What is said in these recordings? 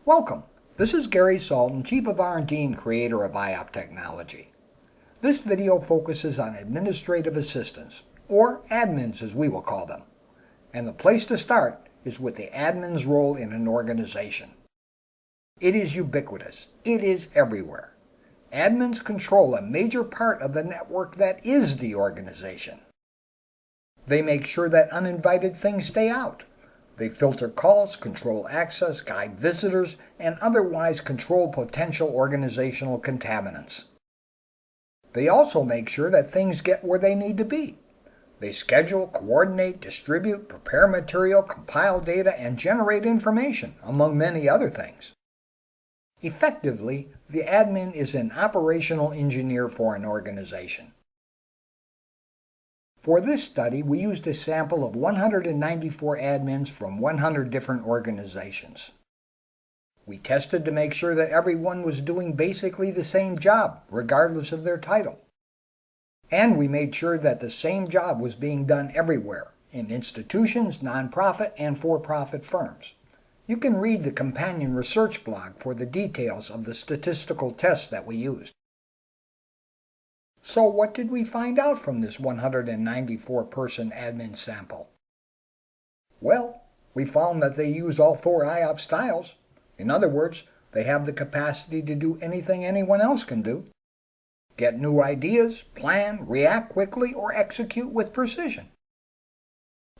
Welcome. This is Gary Salton, Chief of R&D and creator of IOP Technology. This video focuses on administrative assistants, or admins as we will call them. And the place to start is with the admin's role in an organization. It is ubiquitous. It is everywhere. Admins control a major part of the network that is the organization. They make sure that uninvited things stay out. They filter calls, control access, guide visitors, and otherwise control potential organizational contaminants. They also make sure that things get where they need to be. They schedule, coordinate, distribute, prepare material, compile data, and generate information, among many other things. Effectively, the admin is an operational engineer for an organization. For this study, we used a sample of 194 admins from 100 different organizations. We tested to make sure that everyone was doing basically the same job, regardless of their title. And we made sure that the same job was being done everywhere, in institutions, nonprofit, and for-profit firms. You can read the companion research blog for the details of the statistical tests that we used. So what did we find out from this 194-person admin sample? Well, we found that they use all 4 IOP styles. In other words, they have the capacity to do anything anyone else can do. Get new ideas, plan, react quickly, or execute with precision.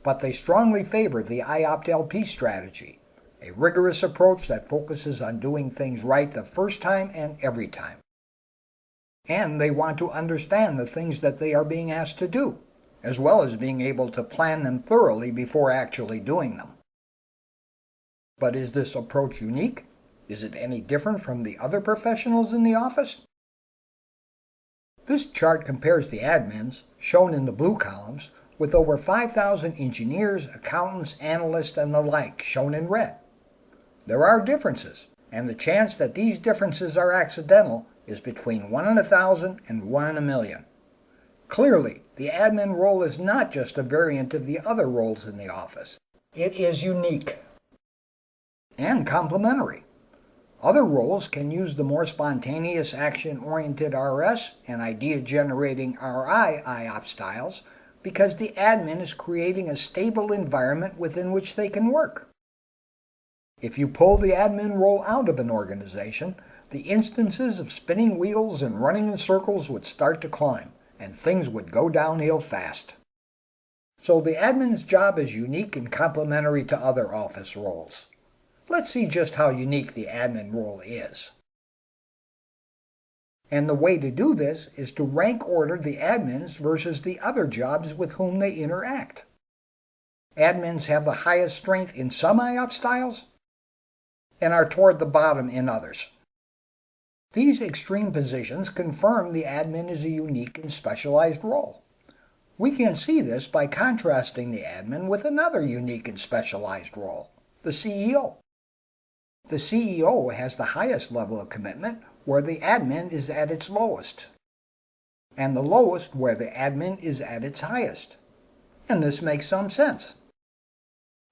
But they strongly favor the IOP LP strategy, a rigorous approach that focuses on doing things right the first time and every time. And they want to understand the things that they are being asked to do, as well as being able to plan them thoroughly before actually doing them. But is this approach unique? Is it any different from the other professionals in the office? This chart compares the admins, shown in the blue columns, with over 5,000 engineers, accountants, analysts, and the like, shown in red. There are differences, and the chance that these differences are accidental is between 1 in 1,000 and 1 in a million. Clearly, the admin role is not just a variant of the other roles in the office. It is unique and complementary. Other roles can use the more spontaneous action-oriented RS and idea-generating RI IOP styles because the admin is creating a stable environment within which they can work. If you pull the admin role out of an organization, the instances of spinning wheels and running in circles would start to climb, and things would go downhill fast. So the admin's job is unique and complementary to other office roles. Let's see just how unique the admin role is. And the way to do this is to rank order the admins versus the other jobs with whom they interact. Admins have the highest strength in some IOP styles and are toward the bottom in others. These extreme positions confirm the admin is a unique and specialized role. We can see this by contrasting the admin with another unique and specialized role, the CEO. The CEO has the highest level of commitment where the admin is at its lowest, and the lowest where the admin is at its highest. And this makes some sense.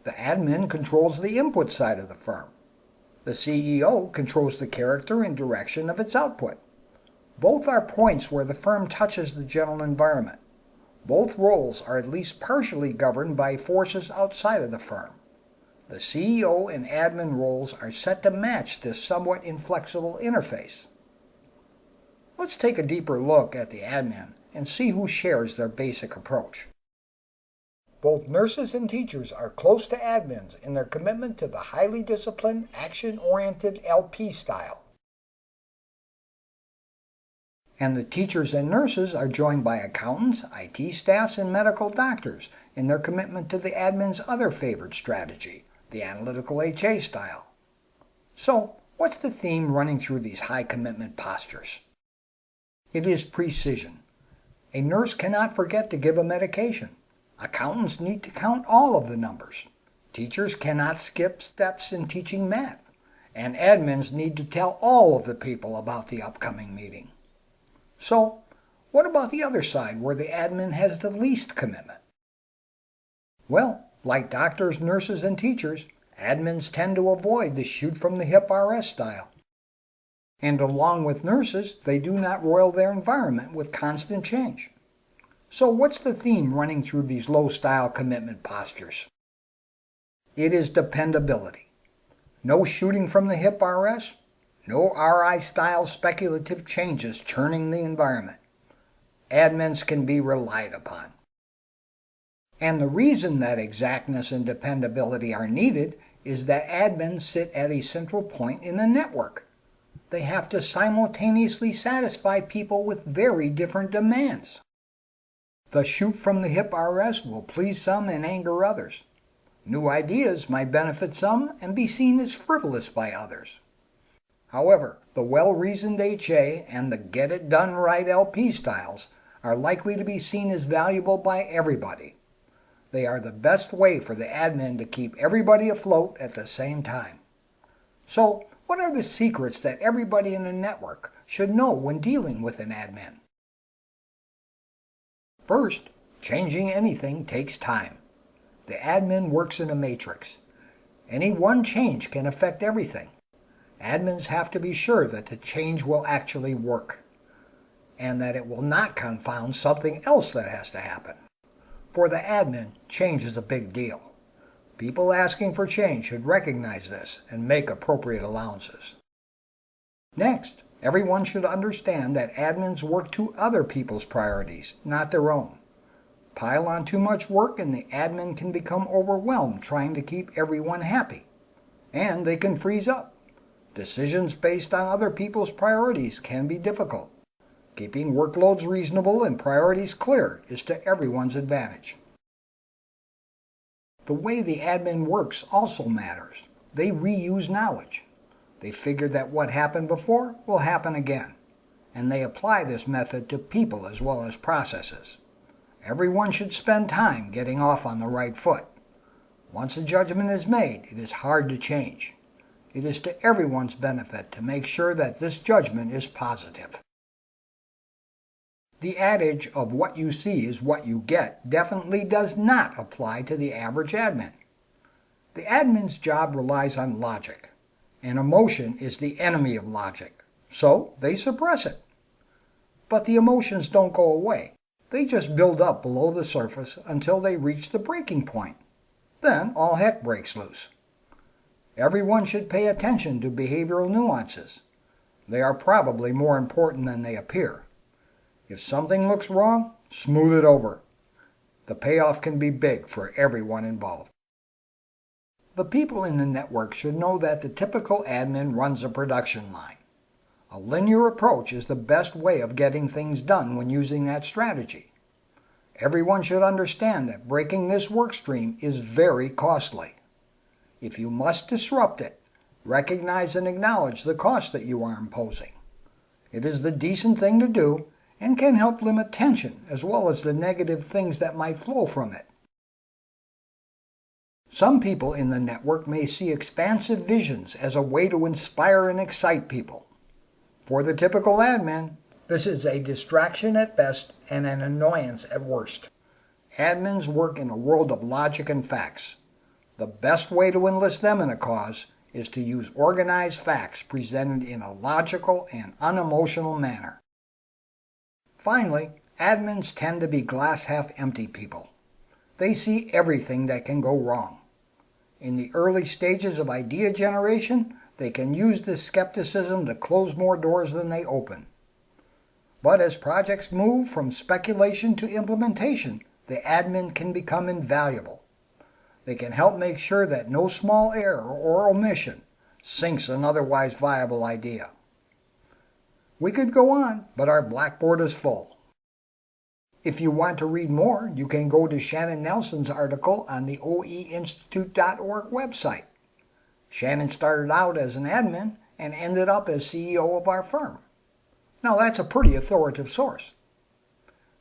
The admin controls the input side of the firm. The CEO controls the character and direction of its output. Both are points where the firm touches the general environment. Both roles are at least partially governed by forces outside of the firm. The CEO and admin roles are set to match this somewhat inflexible interface. Let's take a deeper look at the admin and see who shares their basic approach. Both nurses and teachers are close to admins in their commitment to the highly disciplined, action-oriented LP style. And the teachers and nurses are joined by accountants, IT staffs, and medical doctors in their commitment to the admin's other favored strategy, the analytical HA style. So, what's the theme running through these high-commitment postures? It is precision. A nurse cannot forget to give a medication. Accountants need to count all of the numbers. Teachers cannot skip steps in teaching math. And admins need to tell all of the people about the upcoming meeting. So, what about the other side where the admin has the least commitment? Well, like doctors, nurses, and teachers, Admins tend to avoid the shoot-from-the-hip RS style. And along with nurses, they do not roil their environment with constant change. So what's the theme running through these low-style commitment postures? It is dependability. No shooting from the hip RS, no RI-style speculative changes churning the environment. Admins can be relied upon. And the reason that exactness and dependability are needed is that admins sit at a central point in the network. They have to simultaneously satisfy people with very different demands. The shoot-from-the-hip RS will please some and anger others. New ideas might benefit some and be seen as frivolous by others. However, the well-reasoned HA and the get-it-done-right LP styles are likely to be seen as valuable by everybody. They are the best way for the admin to keep everybody afloat at the same time. So, what are the secrets that everybody in the network should know when dealing with an admin? First, changing anything takes time. The admin works in a matrix. Any one change can affect everything. Admins have to be sure that the change will actually work, and that it will not confound something else that has to happen. For the admin, change is a big deal. People asking for change should recognize this and make appropriate allowances. Next, everyone should understand that admins work to other people's priorities, not their own. Pile on too much work and the admin can become overwhelmed trying to keep everyone happy. And they can freeze up. Decisions based on other people's priorities can be difficult. Keeping workloads reasonable and priorities clear is to everyone's advantage. The way the admin works also matters. They reuse knowledge. They figure that what happened before will happen again, and they apply this method to people as well as processes. Everyone should spend time getting off on the right foot. Once a judgment is made, it is hard to change. It is to everyone's benefit to make sure that this judgment is positive. The adage of what you see is what you get definitely does not apply to the average admin. The admin's job relies on logic, and emotion is the enemy of logic, so they suppress it. But the emotions don't go away. They just build up below the surface until they reach the breaking point. Then all heck breaks loose. Everyone should pay attention to behavioral nuances. They are probably more important than they appear. If something looks wrong, smooth it over. The payoff can be big for everyone involved. The people in the network should know that the typical admin runs a production line. A linear approach is the best way of getting things done when using that strategy. Everyone should understand that breaking this work stream is very costly. If you must disrupt it, recognize and acknowledge the cost that you are imposing. It is the decent thing to do and can help limit tension as well as the negative things that might flow from it. Some people in the network may see expansive visions as a way to inspire and excite people. For the typical admin, this is a distraction at best and an annoyance at worst. Admins work in a world of logic and facts. The best way to enlist them in a cause is to use organized facts presented in a logical and unemotional manner. Finally, admins tend to be glass-half-empty people. They see everything that can go wrong. In the early stages of idea generation, they can use this skepticism to close more doors than they open. But as projects move from speculation to implementation, the admin can become invaluable. They can help make sure that no small error or omission sinks an otherwise viable idea. We could go on, but our blackboard is full. If you want to read more, you can go to Shannon Nelson's article on the oeinstitute.org website. Shannon started out as an admin and ended up as CEO of our firm. Now that's a pretty authoritative source.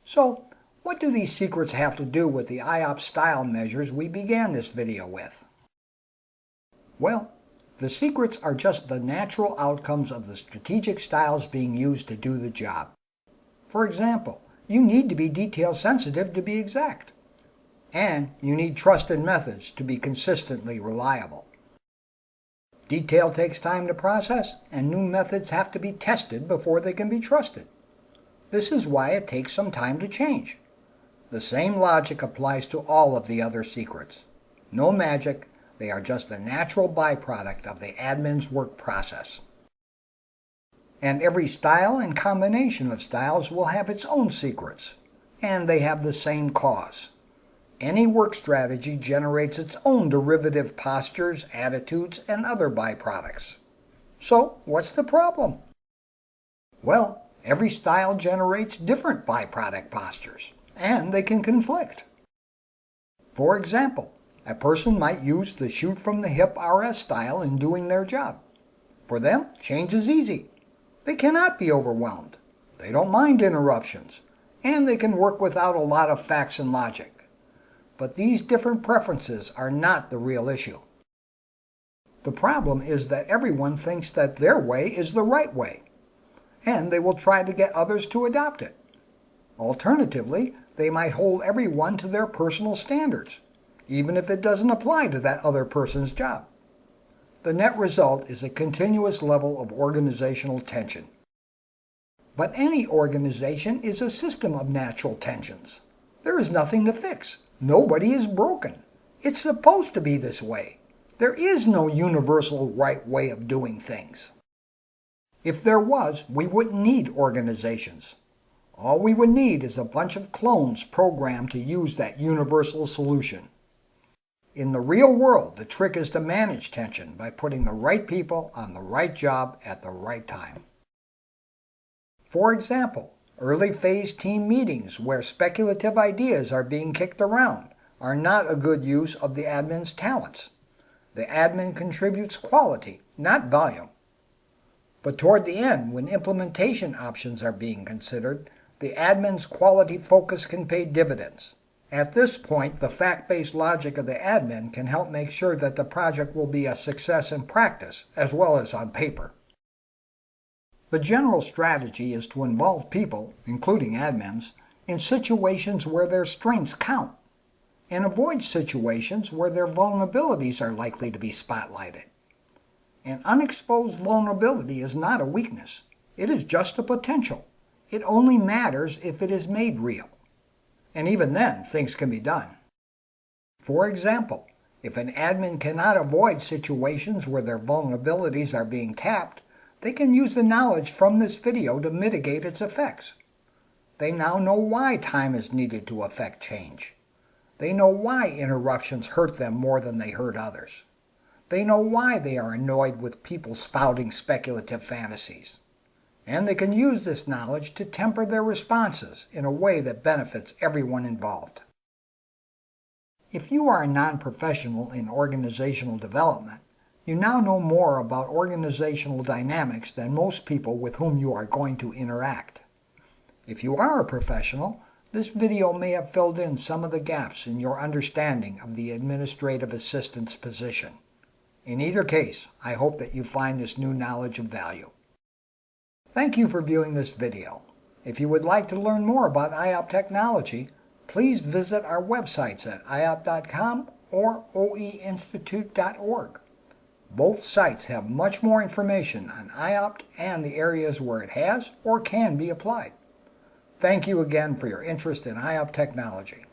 So, what do these secrets have to do with the IOP style measures we began this video with? Well, the secrets are just the natural outcomes of the strategic styles being used to do the job. For example, you need to be detail sensitive to be exact. And you need trusted methods to be consistently reliable. Detail takes time to process, and new methods have to be tested before they can be trusted. This is why it takes some time to change. The same logic applies to all of the other secrets. No magic, they are just a natural byproduct of the admin's work process. And every style and combination of styles will have its own secrets, and they have the same cause. Any work strategy generates its own derivative postures, attitudes, and other byproducts. So, what's the problem? Well, every style generates different byproduct postures, and they can conflict. For example, a person might use the shoot-from-the-hip RS style in doing their job. For them, change is easy. They cannot be overwhelmed. They don't mind interruptions, and they can work without a lot of facts and logic. But these different preferences are not the real issue. The problem is that everyone thinks that their way is the right way, and they will try to get others to adopt it. Alternatively, they might hold everyone to their personal standards, even if it doesn't apply to that other person's job. The net result is a continuous level of organizational tension. But any organization is a system of natural tensions. There is nothing to fix. Nobody is broken. It's supposed to be this way. There is no universal right way of doing things. If there was, we wouldn't need organizations. All we would need is a bunch of clones programmed to use that universal solution. In the real world, the trick is to manage tension by putting the right people on the right job at the right time. For example, early phase team meetings where speculative ideas are being kicked around are not a good use of the admin's talents. The admin contributes quality, not volume. But toward the end, when implementation options are being considered, the admin's quality focus can pay dividends. At this point, the fact-based logic of the admin can help make sure that the project will be a success in practice as well as on paper. The general strategy is to involve people, including admins, in situations where their strengths count, and avoid situations where their vulnerabilities are likely to be spotlighted. An unexposed vulnerability is not a weakness. It is just a potential. It only matters if it is made real. And even then, things can be done. For example, if an admin cannot avoid situations where their vulnerabilities are being tapped, they can use the knowledge from this video to mitigate its effects. They now know why time is needed to affect change. They know why interruptions hurt them more than they hurt others. They know why they are annoyed with people spouting speculative fantasies. And they can use this knowledge to temper their responses in a way that benefits everyone involved. If you are a non-professional in organizational development, you now know more about organizational dynamics than most people with whom you are going to interact. If you are a professional, this video may have filled in some of the gaps in your understanding of the administrative assistant's position. In either case, I hope that you find this new knowledge of value. Thank you for viewing this video. If you would like to learn more about IOP technology, please visit our websites at iop.com or oeinstitute.org. Both sites have much more information on IOP and the areas where it has or can be applied. Thank you again for your interest in IOP technology.